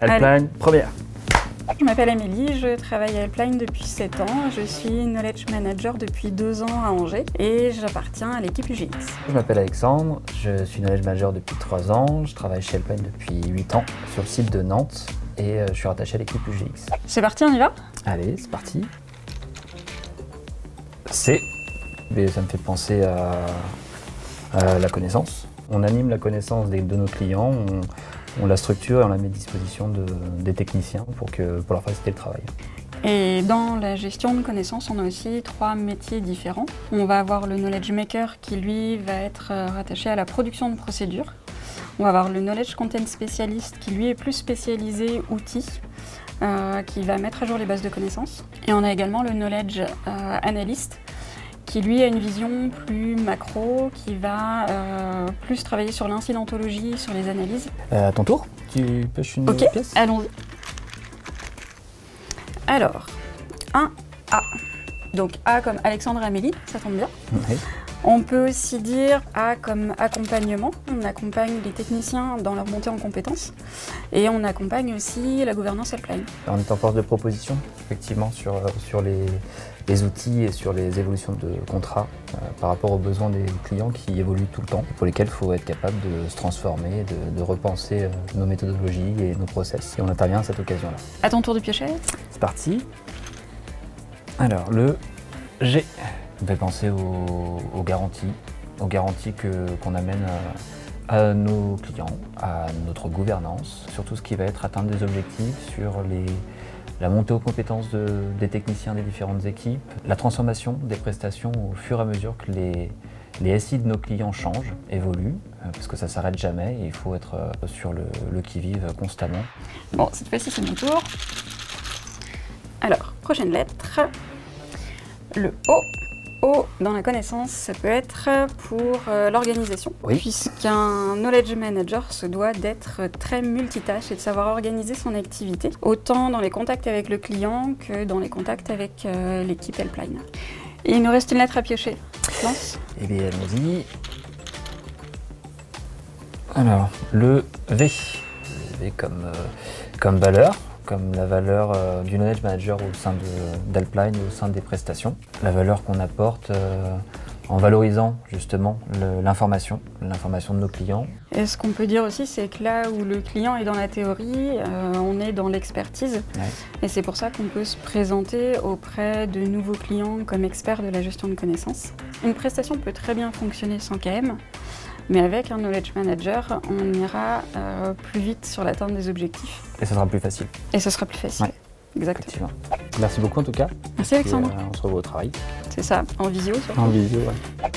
Helpline, première. Je m'appelle Amélie, je travaille à Helpline depuis 7 ans. Je suis Knowledge Manager depuis 2 ans à Angers et j'appartiens à l'équipe UGX. Je m'appelle Alexandre, je suis Knowledge Manager depuis 3 ans. Je travaille chez Helpline depuis 8 ans sur le site de Nantes et je suis rattaché à l'équipe UGX. C'est parti, on y va? Allez, c'est parti. C. Mais ça me fait penser à la connaissance. On anime la connaissance de nos clients, on la structure et on la met à disposition des techniciens pour leur faciliter le travail. Et dans la gestion de connaissances, on a aussi 3 métiers différents. On va avoir le Knowledge Maker qui, lui, va être rattaché à la production de procédures. On va avoir le Knowledge Content Specialist qui, lui, est plus spécialisé outils, qui va mettre à jour les bases de connaissances. Et on a également le Knowledge Analyst qui, lui, a une vision plus macro, qui va plus travailler sur l'incidentologie, sur les analyses. À ton tour, tu pêches une pièce? Allons-y. Alors, 1 A. Donc A comme Alexandre et Amélie, ça tombe bien. Oui. On peut aussi dire A comme accompagnement. On accompagne les techniciens dans leur montée en compétences. Et on accompagne aussi la gouvernance Helpline. On est en force de proposition, effectivement, sur les outils et sur les évolutions de contrats par rapport aux besoins des clients qui évoluent tout le temps, pour lesquels il faut être capable de se transformer, de repenser nos méthodologies et nos process. Et on intervient à cette occasion-là. À ton tour de piocher. C'est parti. Alors, le G. On fait penser aux garanties qu'on amène à nos clients, à notre gouvernance, sur tout ce qui va être atteindre des objectifs, sur la montée aux compétences des techniciens des différentes équipes, la transformation des prestations au fur et à mesure que les SI de nos clients changent, évoluent, parce que ça ne s'arrête jamais et il faut être sur le qui-vive constamment. Bon, cette fois-ci c'est mon tour. Alors, prochaine lettre, le O. O dans la connaissance, ça peut être pour l'organisation, oui. Puisqu'un knowledge manager se doit d'être très multitâche et de savoir organiser son activité, autant dans les contacts avec le client que dans les contacts avec l'équipe Helpline. Et il nous reste une lettre à piocher. Lance. Eh bien, allons-y. Alors, le V. Le V comme valeur. Comme la valeur du knowledge manager au sein d'Helpline, au sein des prestations. La valeur qu'on apporte en valorisant justement l'information de nos clients. Et ce qu'on peut dire aussi, c'est que là où le client est dans la théorie, on est dans l'expertise. Ouais. Et c'est pour ça qu'on peut se présenter auprès de nouveaux clients comme experts de la gestion de connaissances. Une prestation peut très bien fonctionner sans KM. Mais avec un knowledge manager, on ira plus vite sur l'atteinte des objectifs. Et ce sera plus facile. Et ce sera plus facile, ouais. Exactement. Merci beaucoup en tout cas. Merci Alexandre. On se revoit au travail. C'est ça, en visio surtout. En visio, ouais.